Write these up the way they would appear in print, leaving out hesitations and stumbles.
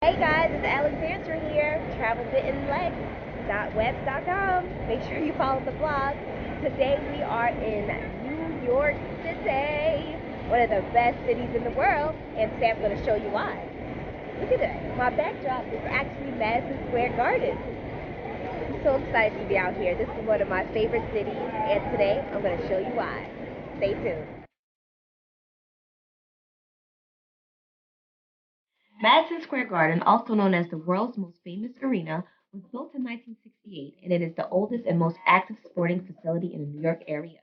Hey guys, it's Alexandra here, travelbitandlegs.webs.com. Make sure you follow the blog. Today we are in New York City, one of the best cities in the world, and today I'm going to show you why. Look at that. My backdrop is actually Madison Square Garden. I'm so excited to be out here. This is one of my favorite cities, and today I'm going to show you why. Stay tuned. Madison Square Garden, also known as the world's most famous arena, was built in 1968 and it is the oldest and most active sporting facility in the New York area.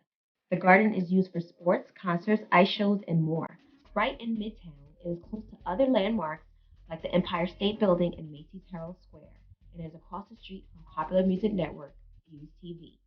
The garden is used for sports, concerts, ice shows, and more. Right in Midtown, it is close to other landmarks like the Empire State Building and Macys Herald Square, and it is across the street from popular music network Fuse TV.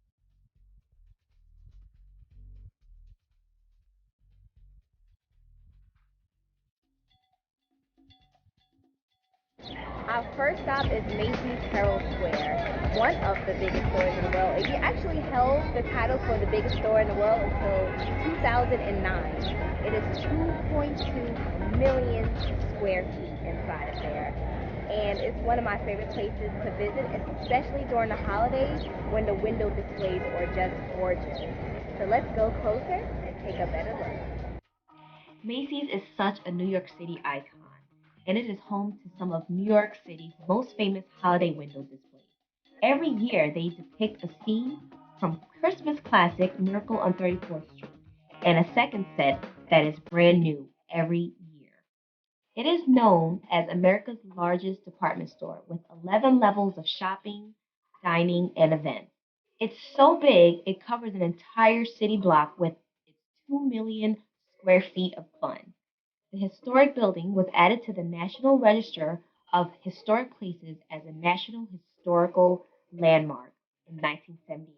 Our first stop is Macys Herald Square, one of the biggest stores in the world. It actually held the title for the biggest store in the world until 2009. It is 2.2 million square feet inside of there. And it's one of my favorite places to visit, especially during the holidays when the window displays are just gorgeous. So let's go closer and take a better look. Macy's is such a New York City icon, and it is home to some of New York City's most famous holiday window displays. Every year, they depict a scene from Christmas classic Miracle on 34th Street, and a second set that is brand new every year. It is known as America's largest department store with 11 levels of shopping, dining, and events. It's so big, it covers an entire city block with its 2 million square feet of fun. The historic building was added to the National Register of Historic Places as a National Historical Landmark in 1978.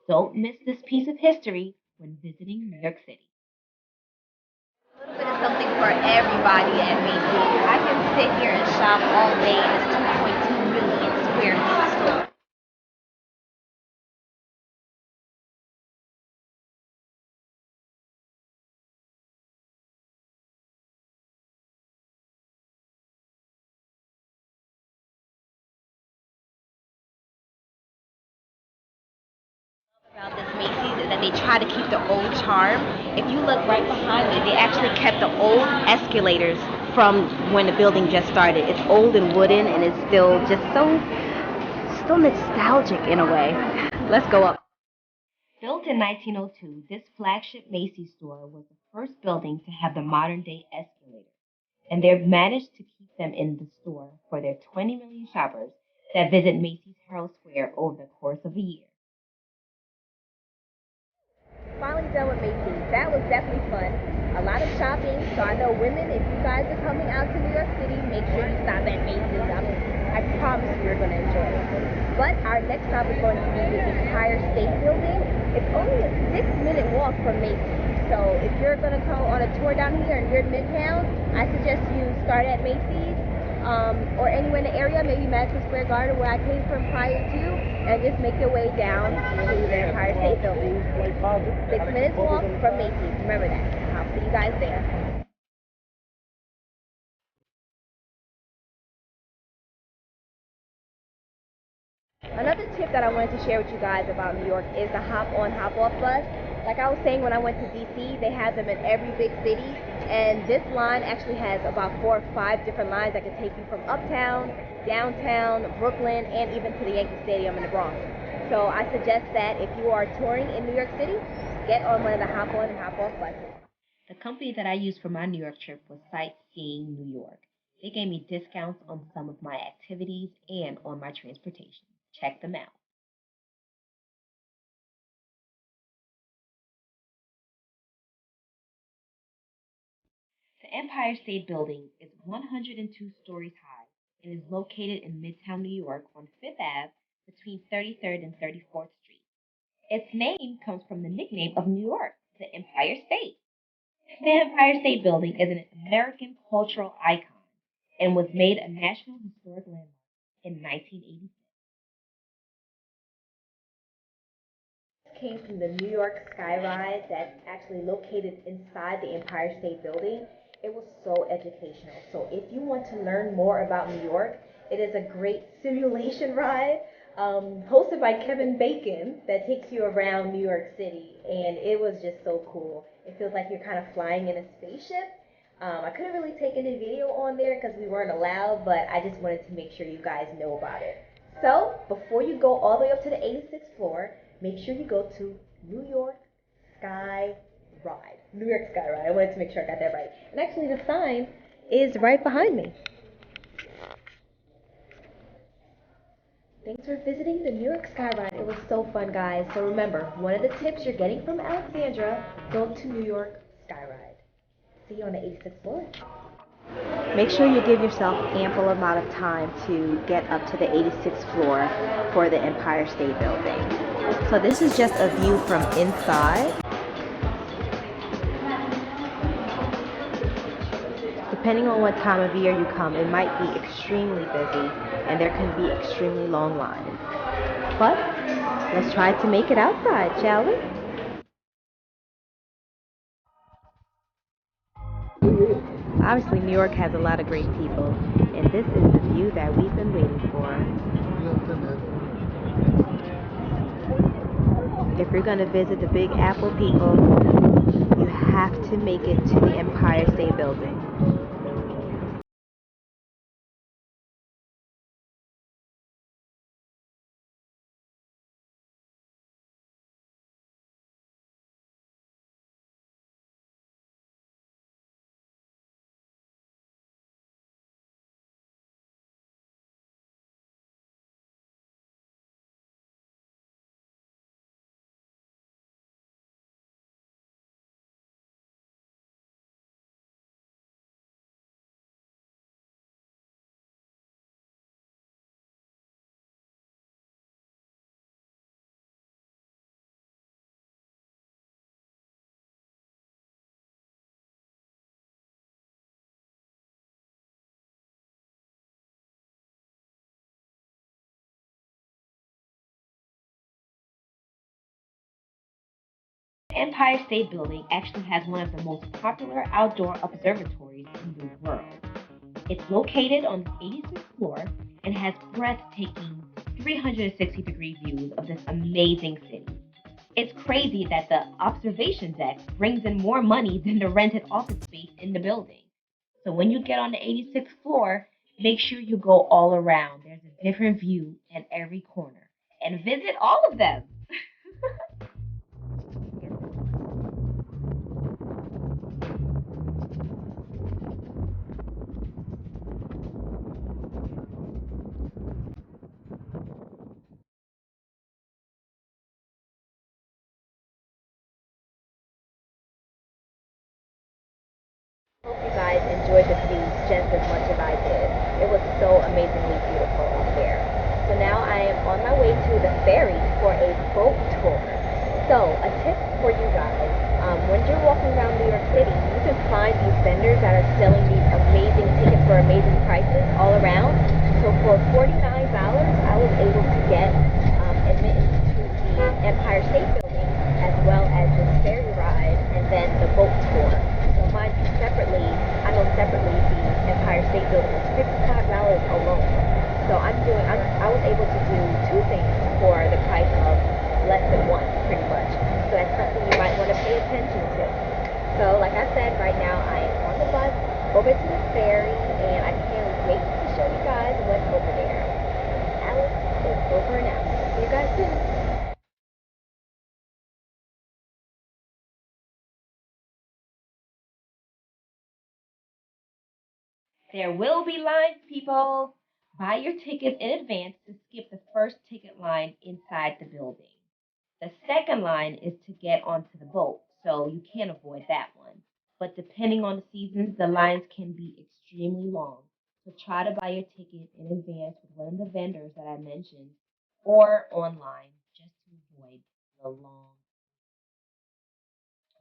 Don't miss this piece of history when visiting New York City. A little bit of something for everybody at Macy's. I can sit here and shop all day in this 2.2 million square feet store. About this Macy's is that they try to keep the old charm. If you look right behind me, they actually kept the old escalators from when the building just started. It's old and wooden and it's still just still nostalgic in a way. Let's go up. Built in 1902, this flagship Macy's store was the first building to have the modern day escalator, and they've managed to keep them in the store for their 20 million shoppers that visit Macy's Herald Square over the course of a year. Finally done with Macy's. That was definitely fun. A lot of shopping. So I know women, if you guys are coming out to New York City, make sure you stop at Macy's. I promise you're going to enjoy it. But our next stop is going to be the Empire State Building. It's only a 6-minute walk from Macy's. So if you're going to come on a tour down here and you're in Midtown, I suggest you start at Macy's or anywhere in the area, maybe Madison Square Garden where I came from prior to, and just make your way down to the Empire State Building. 6 minutes walk from Macys. Remember that. I'll see you guys there. Another tip that I wanted to share with you guys about New York is the hop on, hop off bus. Like I was saying, when I went to DC, they have them in every big city, and this line actually has about 4 or 5 different lines that can take you from uptown, downtown, Brooklyn, and even to the Yankee Stadium in the Bronx. So I suggest that if you are touring in New York City, get on one of the hop on and hop off buses. The company that I used for my New York trip was Sightseeing New York. They gave me discounts on some of my activities and on my transportation. Check them out. The Empire State Building is 102 stories high and is located in Midtown New York on Fifth Ave between 33rd and 34th Street. Its name comes from the nickname of New York, the Empire State. The Empire State Building is an American cultural icon and was made a National Historic Landmark in 1986. Came from the New York skyrise that's actually located inside the Empire State Building. It was so educational. So if you want to learn more about New York, it is a great simulation ride hosted by Kevin Bacon that takes you around New York City, and it was just so cool. It feels like you're kind of flying in a spaceship. I couldn't really take any video on there because we weren't allowed, but I just wanted to make sure you guys know about it. So before you go all the way up to the 86th floor, make sure you go to New York Sky Ride. New York Sky Ride. I wanted to make sure I got that right. And actually, the sign is right behind me. Thanks for visiting the New York Sky Ride. It was so fun, guys. So remember, one of the tips you're getting from Alexandra, go to New York Sky Ride. See you on the 86th floor. Make sure you give yourself ample amount of time to get up to the 86th floor for the Empire State Building. So this is just a view from inside. Depending on what time of year you come, it might be extremely busy and there can be extremely long lines. But let's try to make it outside, shall we? Obviously, New York has a lot of great people, and this is the view that we've been waiting for. If you're going to visit the Big Apple people, you have to make it to the Empire State Building. Empire State Building actually has one of the most popular outdoor observatories in the world. It's located on the 86th floor and has breathtaking 360-degree views of this amazing city. It's crazy that the observation deck brings in more money than the rented office space in the building. So when you get on the 86th floor, make sure you go all around. There's a different view in every corner. And visit all of them. Hope you guys enjoyed the views just as much as I did. It was so amazingly beautiful up there. So now I am on my way to the ferry for a boat tour. So a tip for you guys, when you're walking around New York City, you can find these vendors that are selling these amazing tickets for amazing prices all around. So for $49, I was able to get admittance to the Empire State Building as well as this ferry ride and then the boat tour. So mind you, separately the Empire State Building was $55 alone. So I was able to do two things for the price of less than one, pretty much. So that's something you might want to pay attention to. So like I said, right now I am on the bus over to the ferry, and I can't wait to show you guys what's over there. Alex is over and out. See you guys soon. There will be lines, people. Buy your tickets in advance to skip the first ticket line inside the building. The second line is to get onto the boat, so you can't avoid that one. But depending on the seasons, the lines can be extremely long. So try to buy your ticket in advance with one of the vendors that I mentioned or online just to avoid the long.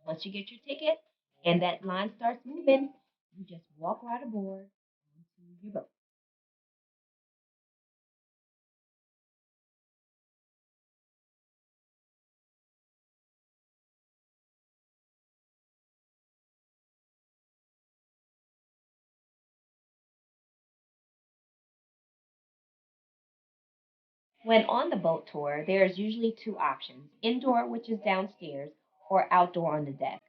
Once you get your ticket and that line starts moving, you just walk right aboard onto your boat. When on the boat tour, there's usually two options: indoor, which is downstairs, or outdoor on the deck.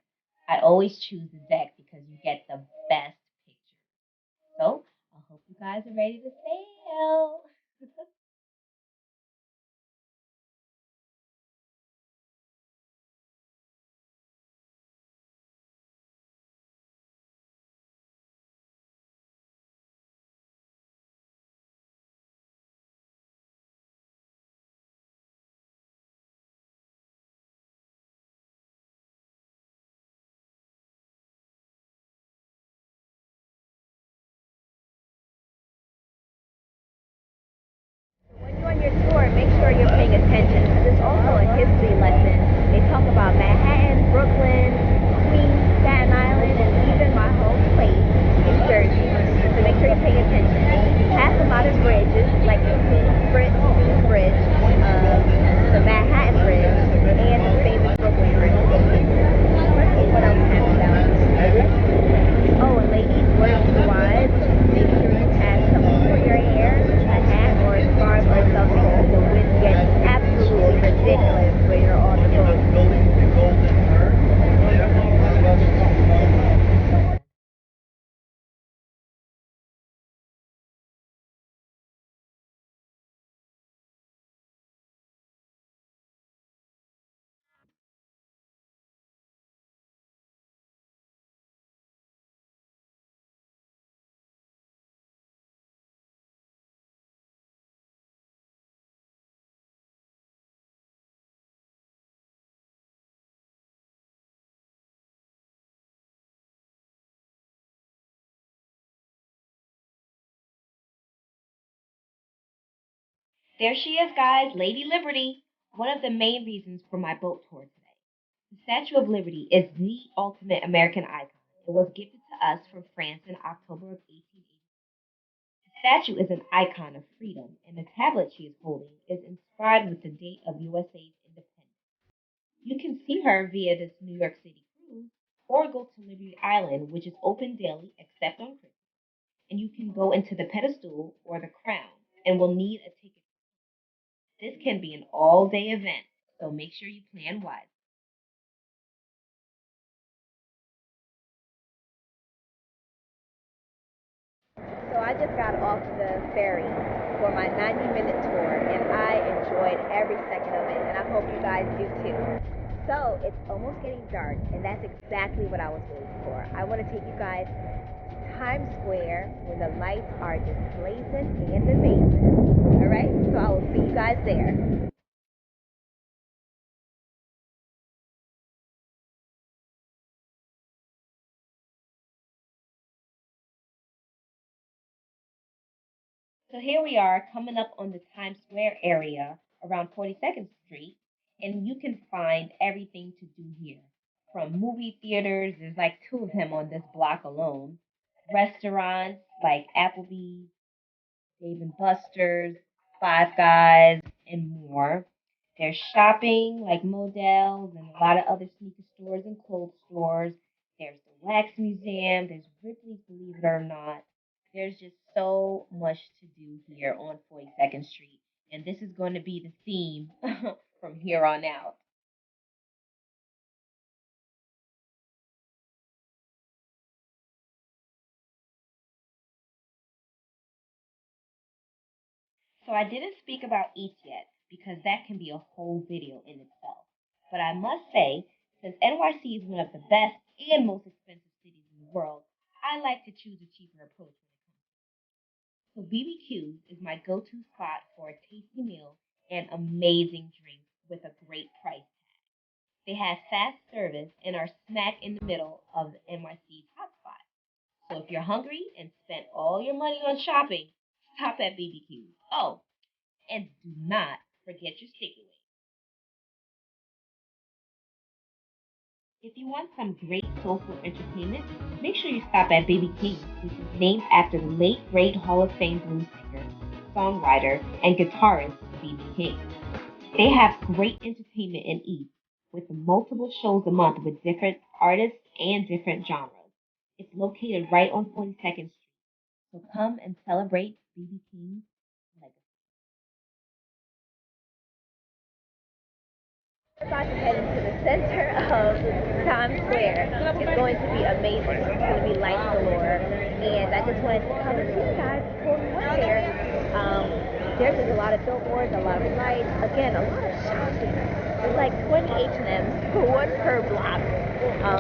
I always choose the deck because you get the best picture. So I hope you guys are ready to sail. When you're on your tour, make sure you're paying attention because it's also a history lesson. They talk about Manhattan, Brooklyn, Queens, Staten Island, and even my home place, New Jersey. So make sure you're paying attention. Pass a lot of bridges, like the Queens Bridge, the Manhattan Bridge, and the famous Brooklyn Bridge. Let's see what else happened down here. Oh, and ladies, word to the wise, make sure you have something for your hair, a hat or a scarf or something, because the wind gets absolutely ridiculous when you're on the boat. There she is, guys, Lady Liberty, one of the main reasons for my boat tour today. The Statue of Liberty is the ultimate American icon. It was gifted to us from France in October of 1880. The statue is an icon of freedom, and the tablet she is holding is inscribed with the date of USA's independence. You can see her via this New York City cruise or go to Liberty Island, which is open daily except on Christmas. And you can go into the pedestal or the crown and will need a ticket. This can be an all day event, so make sure you plan wisely. So I just got off the ferry for my 90-minute tour, and I enjoyed every second of it, and I hope you guys do too. So it's almost getting dark, and that's exactly what I was waiting for. I want to take you guys to Times Square where the lights are just blazing and amazing. All right, so I will see you guys there. So here we are coming up on the Times Square area around 42nd Street, and you can find everything to do here. From movie theaters, there's like two of them on this block alone, restaurants like Applebee's, Dave and Buster's, Five Guys, and more. There's shopping like Modell's and a lot of other sneaker stores and clothes stores. There's the Wax Museum. There's Ripley's, believe it or not. There's just so much to do here on 42nd Street. And this is going to be the theme from here on out. So I didn't speak about Eats yet because that can be a whole video in itself. But I must say, since NYC is one of the best and most expensive cities in the world, I like to choose a cheaper approach when it comes. So BBQ's is my go-to spot for a tasty meal and amazing drinks with a great price. They have fast service and are smack in the middle of NYC's hotspot. So if you're hungry and spent all your money on shopping, stop at BBQ's. Oh, and do not forget your sticky wings. If you want some great soulful entertainment, make sure you stop at Baby King, which is named after the late great Hall of Fame blues singer, songwriter, and guitarist B.B. King. They have great entertainment and eat with multiple shows a month with different artists and different genres. It's located right on 42nd Street, so come and celebrate B.B. King's legacy. We're about to head into the center of Times Square. It's going to be amazing. It's going to be lights galore. And I just wanted to come and see you guys before we went there. There's just a lot of billboards, a lot of lights. Again, a lot of shopping. There's like 20 H&Ms, one per block.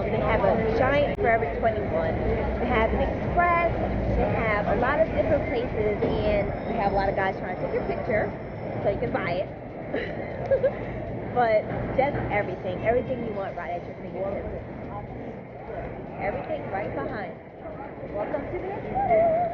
They have a giant Forever 21. They have an Express. They have a lot of different places. And we have a lot of guys trying to take your picture so you can buy it. But just everything you want right at your fingertips. Everything right behind. Welcome to the experience.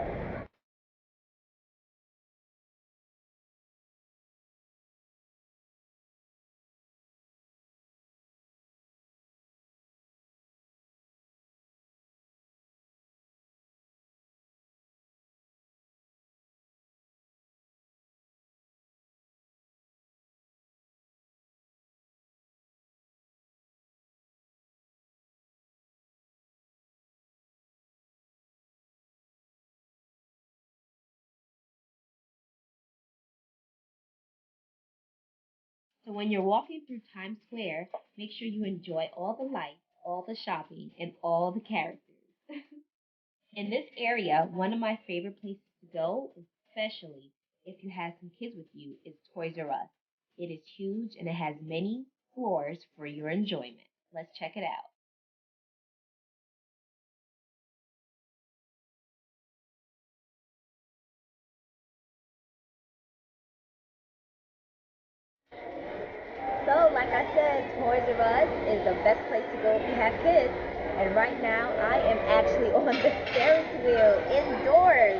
So when you're walking through Times Square, make sure you enjoy all the lights, all the shopping, and all the characters. In this area, one of my favorite places to go, especially if you have some kids with you, is Toys R Us. It is huge and it has many floors for your enjoyment. Let's check it out. So, like I said, Toys R Us is the best place to go if you have kids. And right now, I am actually on the Ferris Wheel indoors.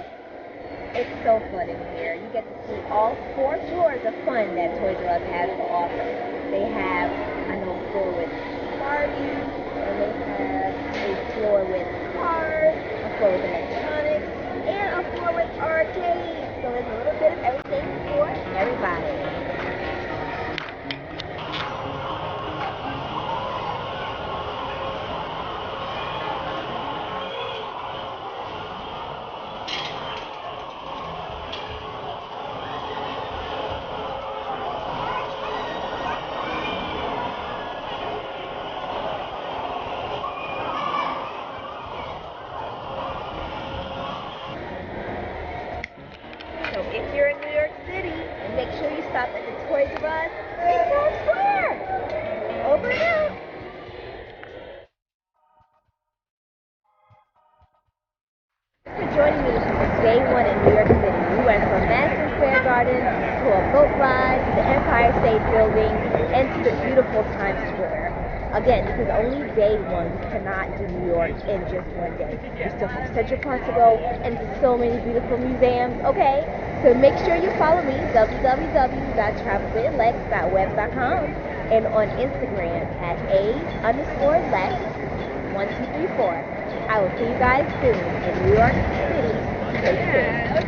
It's so fun in here. You get to see all 4 floors of fun that Toys R Us has to offer. They have a floor with Barbie, and they have a floor with cars, a floor with electronics, and a floor with arcades. So there's a little bit of everything for everybody. So if you're in New York City, make sure you stop at the Toys R Us in Times Square. Over and out. For joining me for day one in New York City. We went from Madison Square Garden to a boat ride to the Empire State Building and to the beautiful Times Square. Again, this is only day one. We cannot do New York in just one day. We still have Central Park to go and so many beautiful museums. Okay, so make sure you follow me, www.travelwithlex.web.com, and on Instagram at a_lex1234. I will see you guys soon in New York City. Take care.